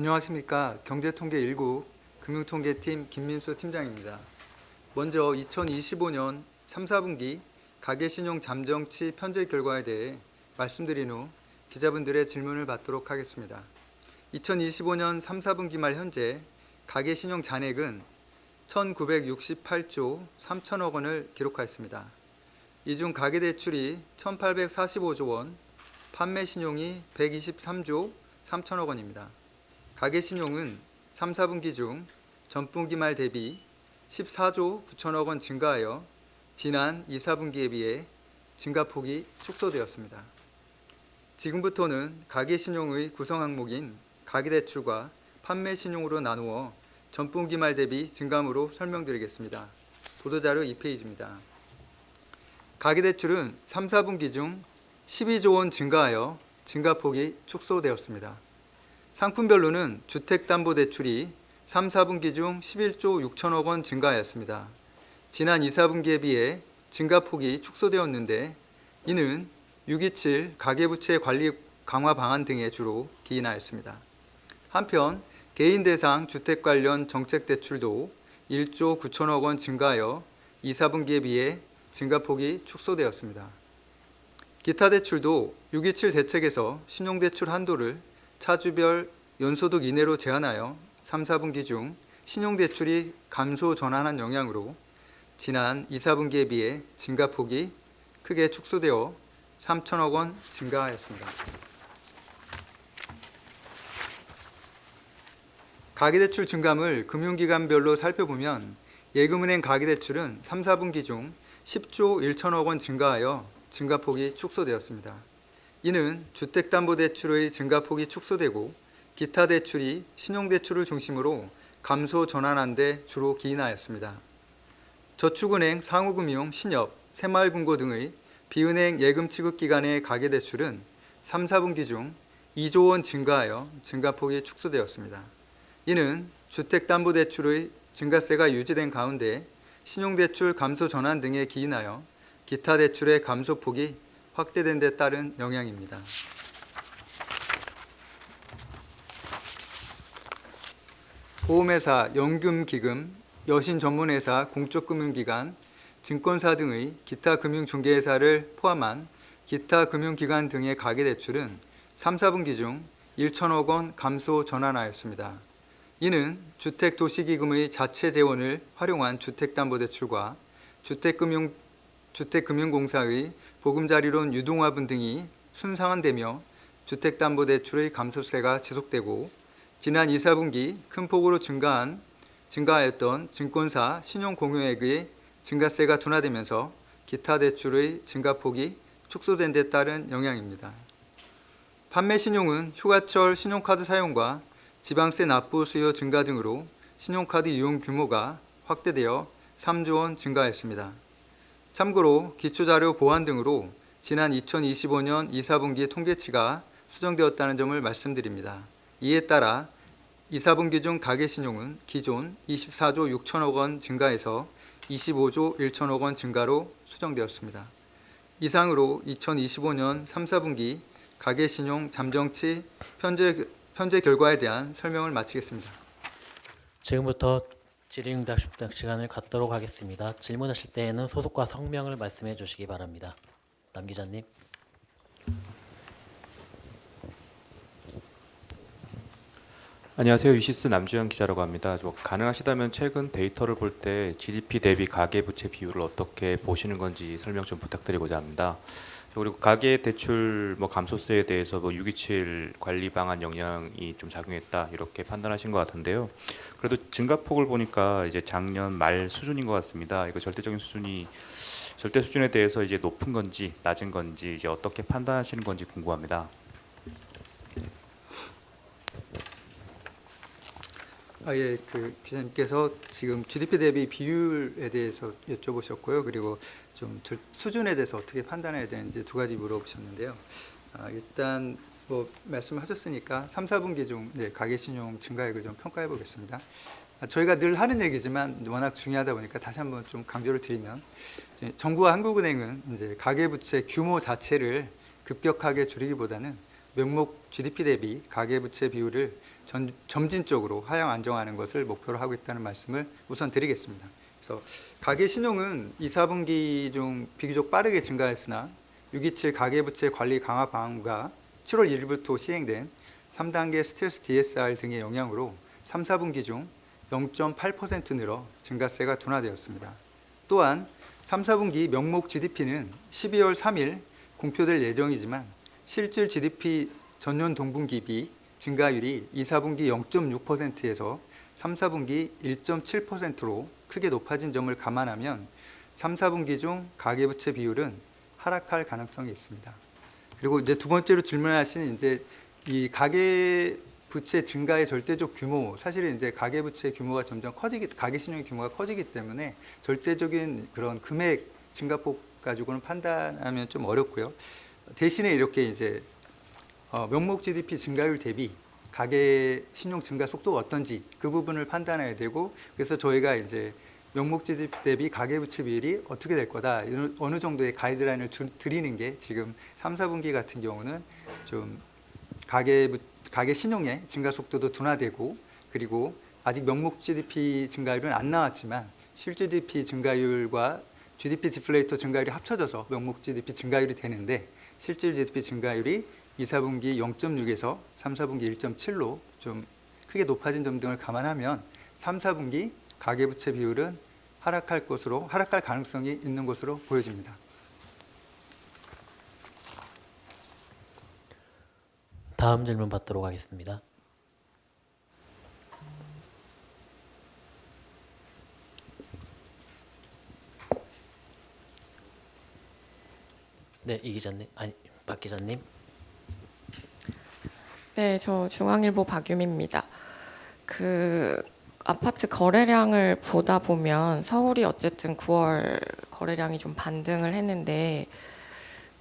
안녕하십니까. 경제통계1국 금융통계팀 김민수 팀장입니다. 먼저 2025년 3, 4분기 가계신용 잠정치 편제 결과에 대해 말씀드린 후 기자분들의 질문을 받도록 하겠습니다. 2025년 3, 4분기 말 현재 가계신용 잔액은 1,968조 3천억 원을 기록하였습니다. 이 중 가계대출이 1,845조 원, 판매신용이 123조 3천억 원입니다. 가계신용은 3, 4분기 중 전분기 말 대비 14조 9천억 원 증가하여 지난 2, 4분기에 비해 증가폭이 축소되었습니다. 지금부터는 가계신용의 구성 항목인 가계대출과 판매신용으로 나누어 전분기 말 대비 증감으로 설명드리겠습니다. 보도자료 2페이지입니다. 가계대출은 3, 4분기 중 12조 원 증가하여 증가폭이 축소되었습니다. 상품별로는 주택담보대출이 3, 4분기 중 11조 6천억 원 증가하였습니다. 지난 2, 4분기에 비해 증가폭이 축소되었는데 이는 627 가계부채 관리 강화 방안 등에 주로 기인하였습니다. 한편 개인 대상 주택 관련 정책 대출도 1조 9천억 원 증가하여 2, 4분기에 비해 증가폭이 축소되었습니다. 기타 대출도 627 대책에서 신용대출 한도를 차주별 연소득 이내로 제한하여 3, 4분기 중 신용대출이 감소 전환한 영향으로 지난 2, 4분기에 비해 증가폭이 크게 축소되어 3천억 원 증가하였습니다. 가계대출 증감을 금융기관별로 살펴보면 예금은행 가계대출은 3, 4분기 중 10조 1천억 원 증가하여 증가폭이 축소되었습니다. 이는 주택담보대출의 증가폭이 축소되고 기타 대출이 신용대출을 중심으로 감소 전환한 데 주로 기인하였습니다. 저축은행, 상호금융, 신협, 새마을금고 등의 비은행 예금 취급기관의 가계대출은 3, 4분기 중 2조 원 증가하여 증가폭이 축소되었습니다. 이는 주택담보대출의 증가세가 유지된 가운데 신용대출 감소 전환 등에 기인하여 기타 대출의 감소폭이 확대된 데 따른 영향입니다. 보험회사, 연금기금, 여신전문회사, 공적금융기관, 증권사 등의 기타 금융중개회사를 포함한 기타 금융기관 등의 가계대출은 3, 4분기 중 1천억 원 감소 전환하였습니다. 이는 주택도시기금의 자체 재원을 활용한 주택담보대출과 주택금융공사의 보금자리론 유동화분 등이 순상환되며 주택담보대출의 감소세가 지속되고 지난 2, 4분기 큰 폭으로 증가하였던 증권사 신용공여액의 증가세가 둔화되면서 기타 대출의 증가폭이 축소된 데 따른 영향입니다. 판매신용은 휴가철 신용카드 사용과 지방세 납부 수요 증가 등으로 신용카드 이용 규모가 확대되어 3조 원 증가했습니다. 참고로 기초자료 보완 등으로 지난 2025년 2, 4분기 통계치가 수정되었다는 점을 말씀드립니다. 이에 따라 2, 4분기 중 가계신용은 기존 24조 6천억 원 증가해서 25조 1천억 원 증가로 수정되었습니다. 이상으로 2025년 3, 4분기 가계신용 잠정치 편제 결과에 대한 설명을 마치겠습니다. 지금부터 질의응답 시간을 갖도록 하겠습니다. 질문하실 때에는 소속과 성명을 말씀해 주시기 바랍니다. 남 기자님. 안녕하세요. 유시스 남주현 기자라고 합니다. 가능하시다면 최근 데이터를 볼 때 GDP 대비 가계부채 비율을 어떻게 보시는 건지 설명 좀 부탁드리고자 합니다. 그리고 가계대출 감소세에 대해서 627 관리 방안 영향이 좀 작용했다 이렇게 판단하신 것 같은데요. 그래도 증가폭을 보니까 이제 작년 말 수준인 것 같습니다. 이거 절대 수준에 대해서 이제 높은 건지 낮은 건지 이제 어떻게 판단하시는 건지 궁금합니다. 기자님께서 지금 GDP 대비 비율에 대해서 여쭤보셨고요. 그리고 좀 수준에 대해서 어떻게 판단해야 되는지 두 가지 물어보셨는데요. 일단 말씀하셨으니까 3, 4분기 중 가계신용 증가액을 좀 평가해 보겠습니다. 저희가 늘 하는 얘기지만 워낙 중요하다 보니까 다시 한번 좀 강조를 드리면 정부와 한국은행은 이제 가계부채 규모 자체를 급격하게 줄이기보다는 명목 GDP 대비 가계부채 비율을 점진적으로 하향 안정하는 것을 목표로 하고 있다는 말씀을 우선 드리겠습니다. 그래서 가계 신용은 2, 4분기 중 비교적 빠르게 증가했으나 627 가계부채 관리 강화 방안과 7월 1일부터 시행된 3단계 스트레스 DSR 등의 영향으로 3, 4분기 중 0.8% 늘어 증가세가 둔화되었습니다. 또한 3, 4분기 명목 GDP는 12월 3일 공표될 예정이지만 실질 GDP 전년 동분기 비 증가율이 2, 4분기 0.6%에서 3, 4분기 1.7%로 크게 높아진 점을 감안하면 3, 4분기 중 가계부채 비율은 하락할 가능성이 있습니다. 그리고 이제 두 번째로 질문하신 이제 이 가계부채 증가의 절대적 규모, 사실은 이제 가계부채 규모가 점점 가계신용의 규모가 커지기 때문에 절대적인 그런 금액 증가폭 가지고는 판단하면 좀 어렵고요. 대신에 이렇게 이제 명목 GDP 증가율 대비 가계 신용 증가 속도가 어떤지 그 부분을 판단해야 되고, 그래서 저희가 이제 명목 GDP 대비 가계부채 비율이 어떻게 될 거다, 어느 정도의 가이드라인을 드리는 게 지금 3, 4분기 같은 경우는 좀 가계 신용의 증가 속도도 둔화되고, 그리고 아직 명목 GDP 증가율은 안 나왔지만 실질 GDP 증가율과 GDP 디플레이터 증가율이 합쳐져서 명목 GDP 증가율이 되는데, 실질 GDP 증가율이 2, 4분기 0.6에서 3, 4분기 1.7로 좀 크게 높아진 점 등을 감안하면 3, 4분기 가계부채 비율은 하락할 가능성이 있는 것으로 보여집니다. 다음 질문 받도록 하겠습니다. 네, 이 기자님, 아니 박 기자님. 네, 저 중앙일보 박유미입니다. 아파트 거래량을 보다 보면 서울이 어쨌든 9월 거래량이 좀 반등을 했는데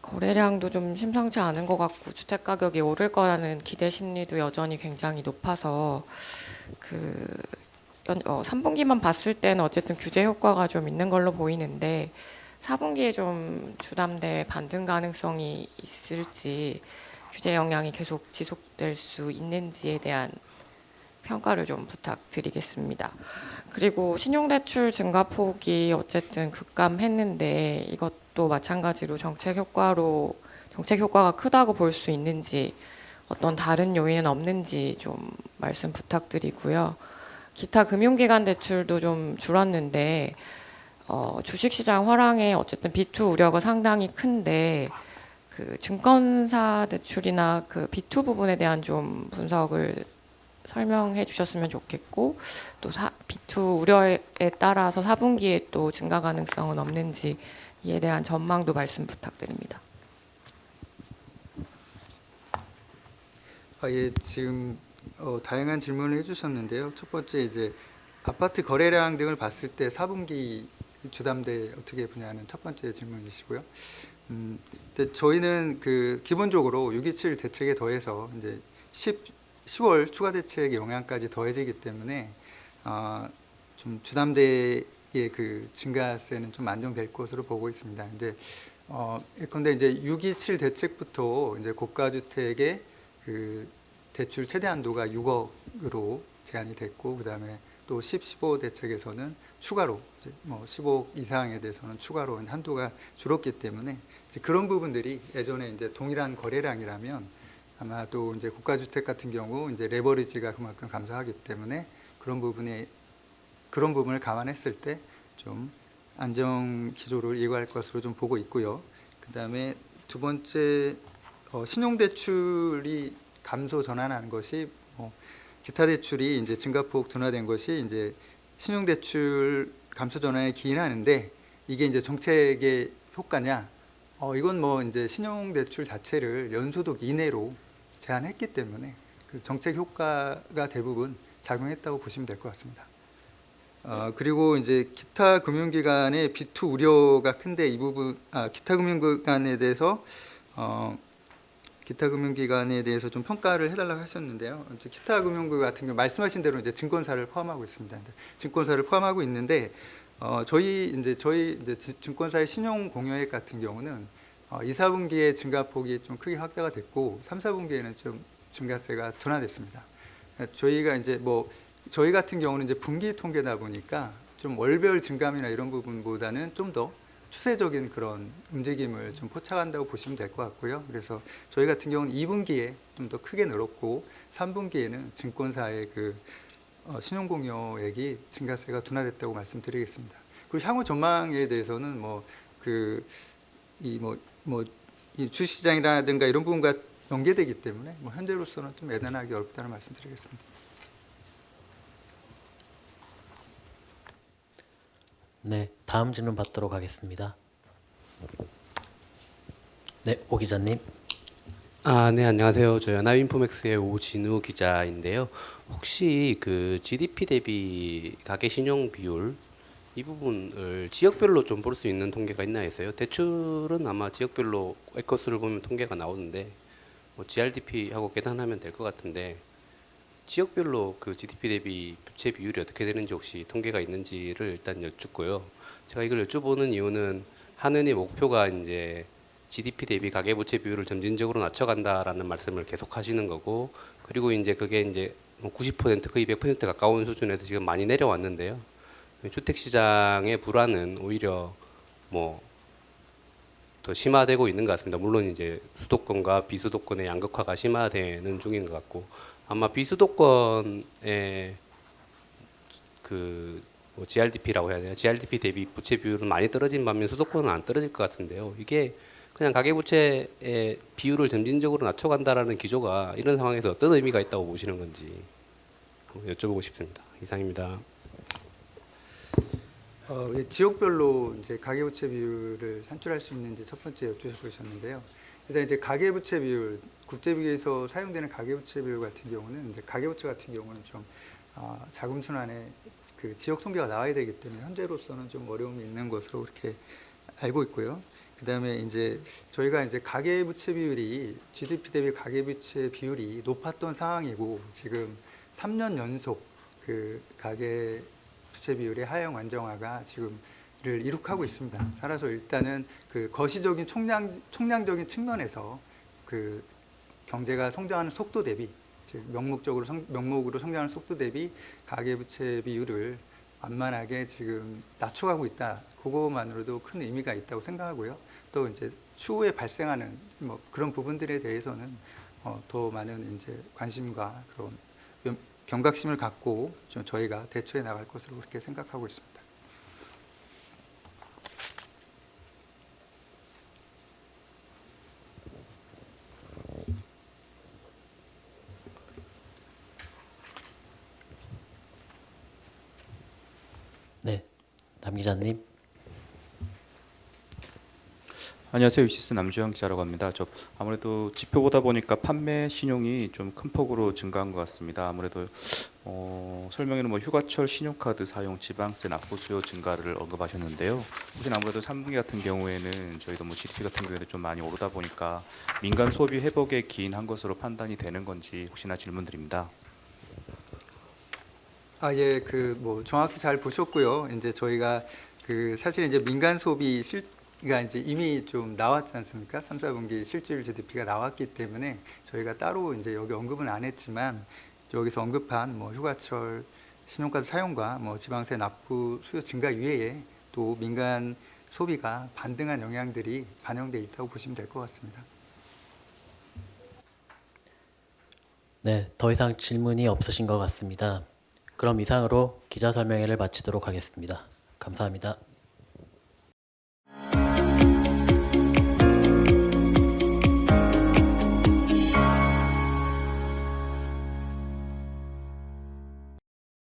거래량도 좀 심상치 않은 것 같고 주택 가격이 오를 거라는 기대 심리도 여전히 굉장히 높아서 3분기만 봤을 때는 어쨌든 규제 효과가 좀 있는 걸로 보이는데 4분기에 좀 주담대 반등 가능성이 있을지, 규제 영향이 계속 지속될 수 있는지에 대한 평가를 좀 부탁드리겠습니다. 그리고 신용대출 증가폭이 어쨌든 급감했는데 이것도 마찬가지로 정책 효과가 크다고 볼 수 있는지, 어떤 다른 요인은 없는지 좀 말씀 부탁드리고요. 기타 금융기관 대출도 좀 줄었는데 주식시장 화랑에 어쨌든 B2 우려가 상당히 큰데 증권사 대출이나 B2 부분에 대한 좀 분석을 설명해 주셨으면 좋겠고, 또 B2 우려에 따라서 4분기에 또 증가 가능성은 없는지 이에 대한 전망도 말씀 부탁드립니다. 예, 지금 다양한 질문을 해주셨는데요. 첫 번째 이제 아파트 거래량 등을 봤을 때 4분기 주담대 어떻게 보냐는 첫 번째 질문이시고요. 근데 저희는 기본적으로 627 대책에 더해서 이제 10월 추가 대책의 영향까지 더해지기 때문에 좀 주담대의 증가세는 좀 안정될 것으로 보고 있습니다. 이제 예컨대 이제 627 대책부터 이제 고가 주택의 대출 최대 한도가 6억으로 제한이 됐고, 그다음에 또 15 대책에서는 추가로 이제 15억 이상에 대해서는 추가로 한도가 줄었기 때문에 이제 그런 부분들이 예전에 이제 동일한 거래량이라면 아마도 이제 고가 주택 같은 경우 이제 레버리지가 그만큼 감소하기 때문에 그런 부분을 감안했을 때 좀 안정 기조를 이어갈 것으로 좀 보고 있고요. 그다음에 두 번째 신용 대출이 감소 전환하는 것이 기타 대출이 이제 증가폭 둔화된 것이 이제 신용 대출 감소 전환에 기인하는데, 이게 이제 정책의 효과냐? 이건 이제 신용 대출 자체를 연소득 이내로 제한했기 때문에 정책 효과가 대부분 작용했다고 보시면 될 것 같습니다. 그리고 이제 기타 금융기관의 B2 우려가 큰데 이 부분 기타 금융기관에 대해서 좀 평가를 해달라고 하셨는데요. 기타 금융기관 같은 경우 말씀하신 대로 이제 증권사를 포함하고 있습니다. 증권사를 포함하고 있는데 저희 증권사의 신용 공여액 같은 경우는 2, 4분기에 증가폭이 좀 크게 확대가 됐고 3, 4분기에는 좀 증가세가 둔화됐습니다. 저희가 이제 뭐 저희 같은 경우는 이제 분기 통계다 보니까 좀 월별 증감이나 이런 부분보다는 좀 더 추세적인 그런 움직임을 좀 포착한다고 보시면 될 것 같고요. 그래서 저희 같은 경우는 2분기에 좀 더 크게 늘었고 3분기에는 증권사의 그 신용공여액이 증가세가 둔화됐다고 말씀드리겠습니다. 그리고 향후 전망에 대해서는 이 주시장이라든가 이런 부분과 연계되기 때문에 뭐 현재로서는 좀 예단하기 어렵다는 말씀드리겠습니다. 네, 다음 질문 받도록 하겠습니다. 네, 오 기자님. 네, 안녕하세요. 저 연합인포맥스의 오진우 기자인데요. 혹시 그 GDP 대비 가계 신용 비율 이 부분을 지역별로 좀 볼 수 있는 통계가 있나 했어요. 대출은 아마 지역별로 액커스를 보면 통계가 나오는데 뭐 GRDP하고 계산하면 될 것 같은데 지역별로 그 GDP 대비 부채 비율이 어떻게 되는지 혹시 통계가 있는지를 일단 여쭙고요. 제가 이걸 여쭤보는 이유는 한은희 목표가 이제 GDP 대비 가계부채 비율을 점진적으로 낮춰간다라는 말씀을 계속 하시는 거고, 그리고 이제 그게 이제 90% 거의 100% 가까운 수준에서 지금 많이 내려왔는데요. 주택 시장의 불안은 오히려 뭐 더 심화되고 있는 것 같습니다. 물론 이제 수도권과 비수도권의 양극화가 심화되는 중인 것 같고, 아마 비수도권의 뭐 GRDP라고 해야 되나, GRDP 대비 부채 비율은 많이 떨어진 반면 수도권은 안 떨어질 것 같은데요. 이게 그냥 가계부채의 비율을 점진적으로 낮춰간다라는 기조가 이런 상황에서 어떤 의미가 있다고 보시는 건지 한번 여쭤보고 싶습니다. 이상입니다. 지역별로 이제 가계부채 비율을 산출할 수 있는지 첫 번째 여쭤보셨는데요. 일단 이제 가계부채 비율, 국제비에서 사용되는 가계부채 비율 같은 경우는 이제 가계부채 같은 경우는 좀 자금순환에 그 지역 통계가 나와야 되기 때문에 현재로서는 좀 어려움이 있는 것으로 그렇게 알고 있고요. 그다음에 이제 저희가 이제 가계부채 비율이 GDP 대비 가계부채 비율이 높았던 상황이고 지금 3년 연속 그 가계부채 비율의 하향 안정화가 지금을 이룩하고 있습니다. 따라서 일단은 그 거시적인 총량적인 측면에서 그 경제가 성장하는 속도 대비, 즉 명목으로 성장하는 속도 대비 가계부채 비율을 완만하게 지금 낮춰가고 있다. 그것만으로도 큰 의미가 있다고 생각하고요. 또 이제 추후에 발생하는 뭐 그런 부분들에 대해서는 더 많은 이제 관심과 그런 경각심을 갖고 좀 저희가 대처해 나갈 것으로 그렇게 생각하고 있습니다. 네, 남 기자님. 안녕하세요. 유시스 남주영 기자라고 합니다. 저 아무래도 지표 보다 보니까 판매 신용이 좀 큰 폭으로 증가한 것 같습니다. 아무래도 설명에는 뭐 휴가철 신용카드 사용, 지방세 납부 수요 증가를 언급하셨는데요. 혹시 아무래도 3분기 같은 경우에는 저희도 뭐 GDP 같은 경우에는 좀 많이 오르다 보니까 민간 소비 회복에 기인한 것으로 판단이 되는 건지 혹시나 질문드립니다. 예, 그 뭐 정확히 잘 보셨고요. 이제 저희가 그 사실 이제 민간 소비 가 이제 이미 좀 나왔지 않습니까? 3, 4분기 실질 GDP가 나왔기 때문에 저희가 따로 이제 여기 언급은 안 했지만 여기서 언급한 뭐 휴가철 신용카드 사용과 뭐 지방세 납부 수요 증가 이외에 또 민간 소비가 반등한 영향들이 반영돼 있다고 보시면 될 것 같습니다. 네, 더 이상 질문이 없으신 것 같습니다. 그럼 이상으로 기자 설명회를 마치도록 하겠습니다. 감사합니다.